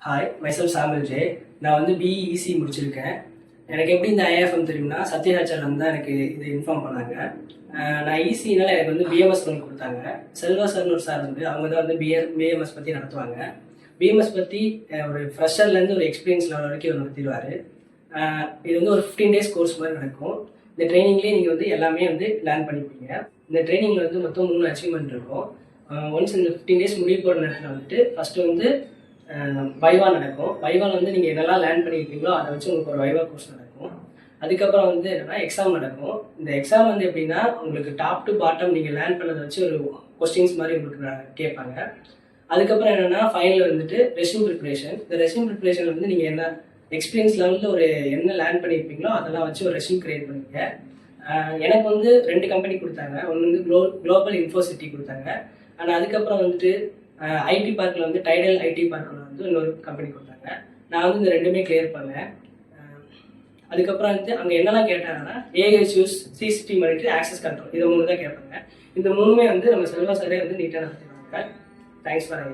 Hi, myself சாமில் J. நான் வந்து BEC முடிச்சிருக்கேன். எனக்கு எப்படி இந்த ஐஎஃப்எம் தெரியும்னா, சத்யராஜன் தான் எனக்கு இது இன்ஃபார்ம் பண்ணாங்க. நான் ஈசினால எனக்கு வந்து பிஎம்எஸ் பண்ணி கொடுத்தாங்க. செல்வா சார்னு ஒரு சார் வந்து அவங்க தான் வந்து பிஎம்எஸ் பற்றி நடத்துவாங்க. பிஎம்எஸ் பற்றி ஒரு ஃப்ரெஷர்லேருந்து ஒரு எக்ஸ்பீரியன்ஸ் லெவல் வரைக்கும் அவர் நடத்திடுவார். இது வந்து ஒரு 15 days கோர்ஸ் மாதிரி நடக்கும். இந்த ட்ரைனிங்லேயே நீங்கள் வந்து எல்லாமே வந்து லேர்ன் பண்ணிப்பீங்க. இந்த ட்ரைனிங்கில் வந்து மொத்தம் 3 அச்சீவ்மெண்ட் இருக்கும். ஒன்ஸ் இந்த 15 days முடிவு போகிற நேரத்தில் வந்துட்டு ஃபஸ்ட்டு வந்து வைவா நடக்கும். வைவாவில் வந்து நீங்கள் என்னெல்லாம் லேர்ன் பண்ணியிருக்கீங்களோ அதை வச்சு உங்களுக்கு ஒரு வைவா கோர்ஸ் நடக்கும். அதுக்கப்புறம் வந்து என்னென்னா எக்ஸாம் நடக்கும். இந்த எக்ஸாம் வந்து எப்படின்னா உங்களுக்கு டாப் டு பாட்டம் நீங்கள் லேர்ன் பண்ணதை வச்சு ஒரு கொஸ்டின்ஸ் மாதிரி உங்களுக்கு கேட்பாங்க. அதுக்கப்புறம் என்னென்னா ஃபைனல் வந்துட்டு ரெஸ்யூம் ப்ரிப்பரேஷன். இந்த ரெஸ்யூம் ப்ரிப்பரேஷன் வந்து நீங்கள் என்ன எக்ஸ்பீரியன்ஸ் லெவலில் ஒரு என்ன லேர்ன் பண்ணியிருப்பீங்களோ அதெல்லாம் வச்சு ஒரு ரெஸ்யூம் கிரியேட் பண்ணுவீங்க. எனக்கு வந்து 2 கம்பெனி கொடுத்தாங்க. ஒன்று வந்து குளோபல் இன்ஃபோசிட்டி கொடுத்தாங்க. ஆனால் அதுக்கப்புறம் வந்துட்டு ஐடி பார்க்கில் வந்து டைடல் ஐடி பார்க்கில் வந்து இன்னொரு கம்பெனி கொடுத்தாங்க. நான் வந்து இந்த 2மே கிளியர் பண்ணேன். அதுக்கப்புறம் வந்து அங்கே என்னெல்லாம் கேட்டாங்கன்னா ஏஹெச்யூஸ், சிசிடிவி மானிட்டர், ஆக்சஸ் கண்ட்ரோல், இதை 3 தான் கேட்பாங்க. இந்த 3மே வந்து நம்ம செல்வா சாரே வந்து நீட்டாக நடத்திடுவாங்க. Thanks for